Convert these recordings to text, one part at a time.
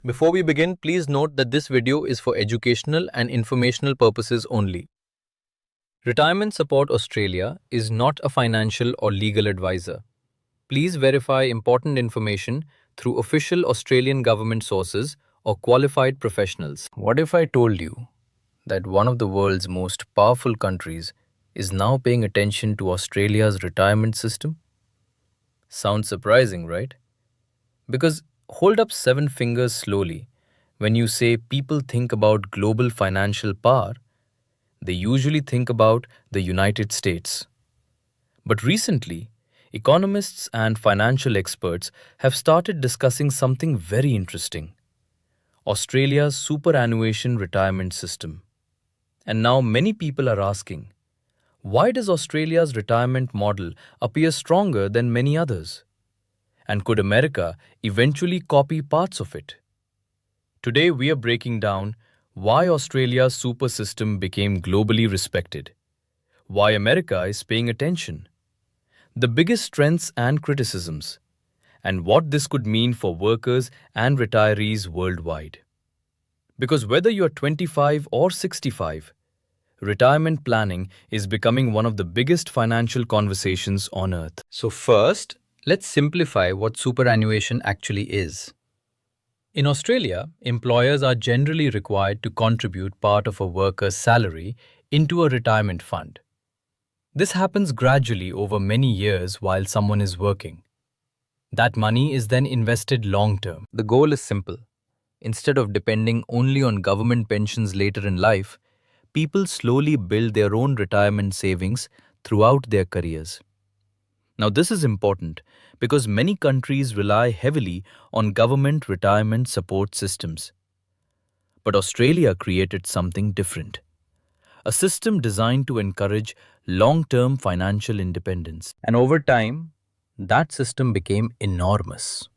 Before we begin, please note that this video is for educational and informational purposes only. Retirement Support Australia is not a financial or legal advisor. Please verify important information through official Australian government sources or qualified professionals. What if I told you that one of the world's most powerful countries is now paying attention to Australia's retirement system? Sounds surprising, right? Because hold up 7 fingers slowly. When you say people think about global financial power, they usually think about the United States. But recently, economists and financial experts have started discussing something very interesting: Australia's superannuation retirement system. And now many people are asking, why does Australia's retirement model appear stronger than many others? And could America eventually copy parts of it? Today we are breaking down why Australia's super system became globally respected, why America is paying attention, the biggest strengths and criticisms, and what this could mean for workers and retirees worldwide. Because whether you're 25 or 65, retirement planning is becoming one of the biggest financial conversations on earth. So first, let's simplify what superannuation actually is. In Australia, employers are generally required to contribute part of a worker's salary into a retirement fund. This happens gradually over many years while someone is working. That money is then invested long term. The goal is simple. Instead of depending only on government pensions later in life, people slowly build their own retirement savings throughout their careers. Now, this is important because many countries rely heavily on government retirement support systems. But Australia created something different: a system designed to encourage long-term financial independence. And over time, that system became enormous.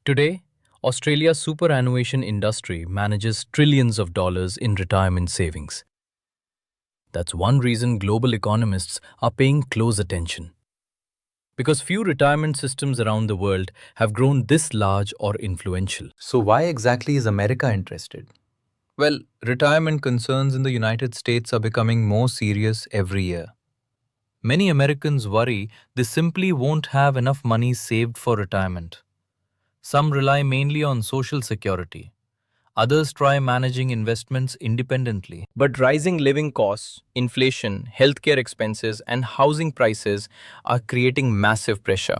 Today, Australia's superannuation industry manages trillions of dollars in retirement savings. That's one reason global economists are paying close attention. Because few retirement systems around the world have grown this large or influential. So why exactly is America interested? Well, retirement concerns in the United States are becoming more serious every year. Many Americans worry they simply won't have enough money saved for retirement. Some rely mainly on Social Security. Others try managing investments independently. But rising living costs, inflation, healthcare expenses, and housing prices are creating massive pressure.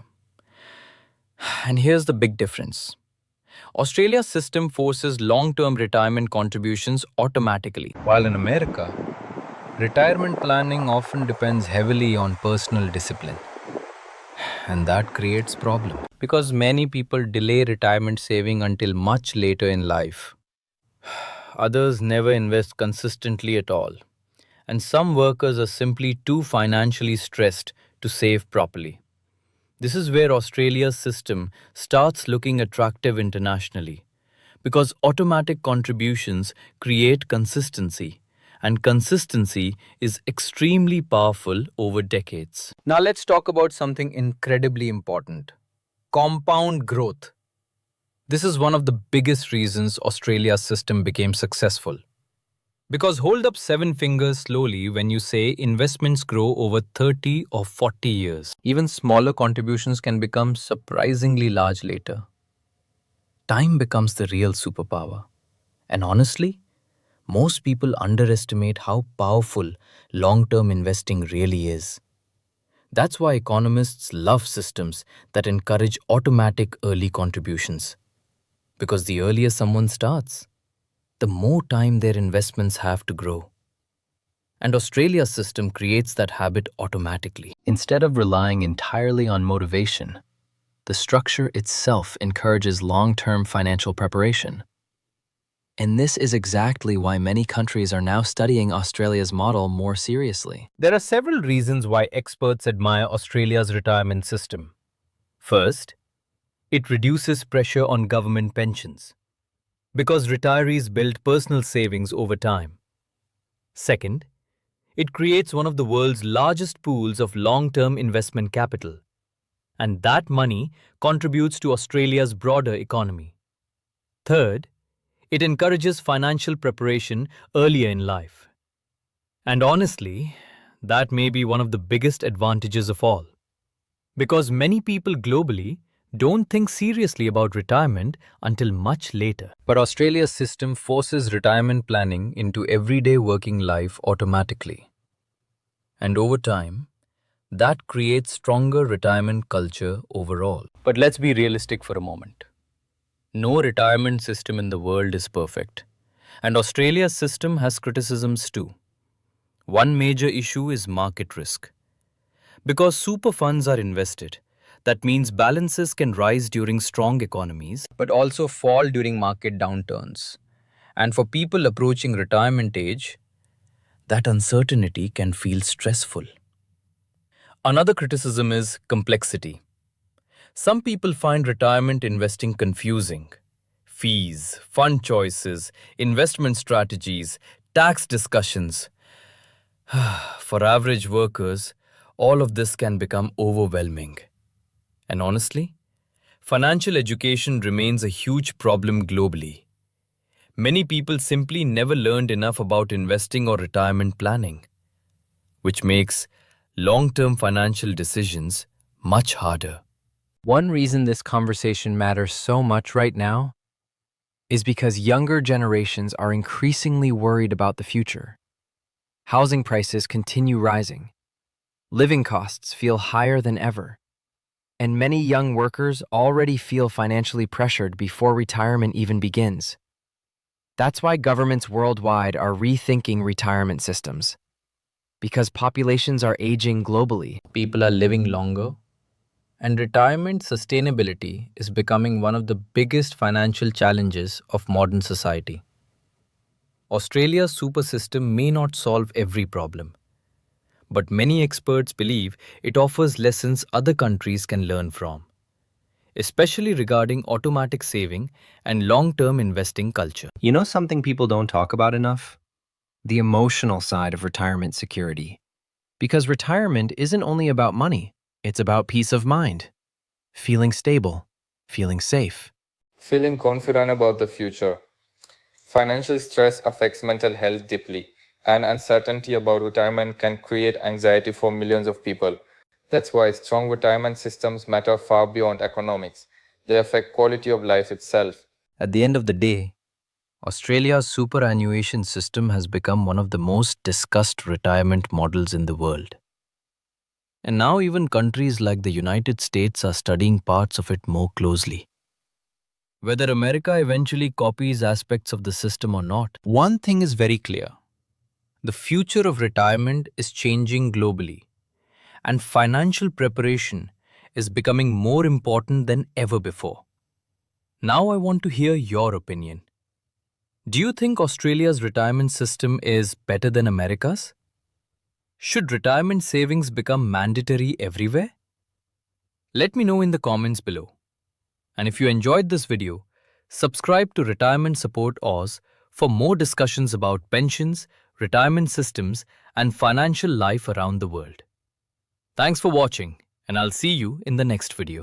And here's the big difference: Australia's system forces long-term retirement contributions automatically, while in America, retirement planning often depends heavily on personal discipline. And that creates problems because many people delay retirement saving until much later in life. Others never invest consistently at all. And some workers are simply too financially stressed to save properly. This is where Australia's system starts looking attractive internationally, because automatic contributions create consistency, and consistency is extremely powerful over decades. Now let's talk about something incredibly important: compound growth. This is one of the biggest reasons Australia's system became successful. Because hold up 7 fingers slowly when you say investments grow over 30 or 40 years. Even smaller contributions can become surprisingly large later. Time becomes the real superpower. And honestly, most people underestimate how powerful long-term investing really is. That's why economists love systems that encourage automatic early contributions. Because the earlier someone starts, the more time their investments have to grow. And Australia's system creates that habit automatically. Instead of relying entirely on motivation, the structure itself encourages long-term financial preparation. And this is exactly why many countries are now studying Australia's model more seriously. There are several reasons why experts admire Australia's retirement system. First, it reduces pressure on government pensions, because retirees build personal savings over time. Second, it creates one of the world's largest pools of long-term investment capital, and that money contributes to Australia's broader economy. Third, it encourages financial preparation earlier in life. And honestly, that may be one of the biggest advantages of all. Because many people globally don't think seriously about retirement until much later. But Australia's system forces retirement planning into everyday working life automatically. And over time, that creates stronger retirement culture overall. But let's be realistic for a moment. No retirement system in the world is perfect. And Australia's system has criticisms too. One major issue is market risk. Because super funds are invested, that means balances can rise during strong economies, but also fall during market downturns. And for people approaching retirement age, that uncertainty can feel stressful. Another criticism is complexity. Some people find retirement investing confusing. Fees, fund choices, investment strategies, tax discussions. For average workers, all of this can become overwhelming. And honestly, financial education remains a huge problem globally. Many people simply never learned enough about investing or retirement planning, which makes long-term financial decisions much harder. One reason this conversation matters so much right now is because younger generations are increasingly worried about the future. Housing prices continue rising. Living costs feel higher than ever. And many young workers already feel financially pressured before retirement even begins. That's why governments worldwide are rethinking retirement systems. Because populations are aging globally. People are living longer, and retirement sustainability is becoming one of the biggest financial challenges of modern society. Australia's super system may not solve every problem, but many experts believe it offers lessons other countries can learn from, especially regarding automatic saving and long-term investing culture. You know something people don't talk about enough? The emotional side of retirement security. Because retirement isn't only about money, it's about peace of mind, feeling stable, feeling safe. Feeling confident about the future. Financial stress affects mental health deeply, and uncertainty about retirement can create anxiety for millions of people. That's why strong retirement systems matter far beyond economics. They affect quality of life itself. At the end of the day, Australia's superannuation system has become one of the most discussed retirement models in the world. And now even countries like the United States are studying parts of it more closely. Whether America eventually copies aspects of the system or not, one thing is very clear. The future of retirement is changing globally, and financial preparation is becoming more important than ever before. Now I want to hear your opinion. Do you think Australia's retirement system is better than America's? Should retirement savings become mandatory everywhere? Let me know in the comments below. And if you enjoyed this video, subscribe to Retirement Support Oz for more discussions about pensions, retirement systems, and financial life around the world. Thanks for watching, and I'll see you in the next video.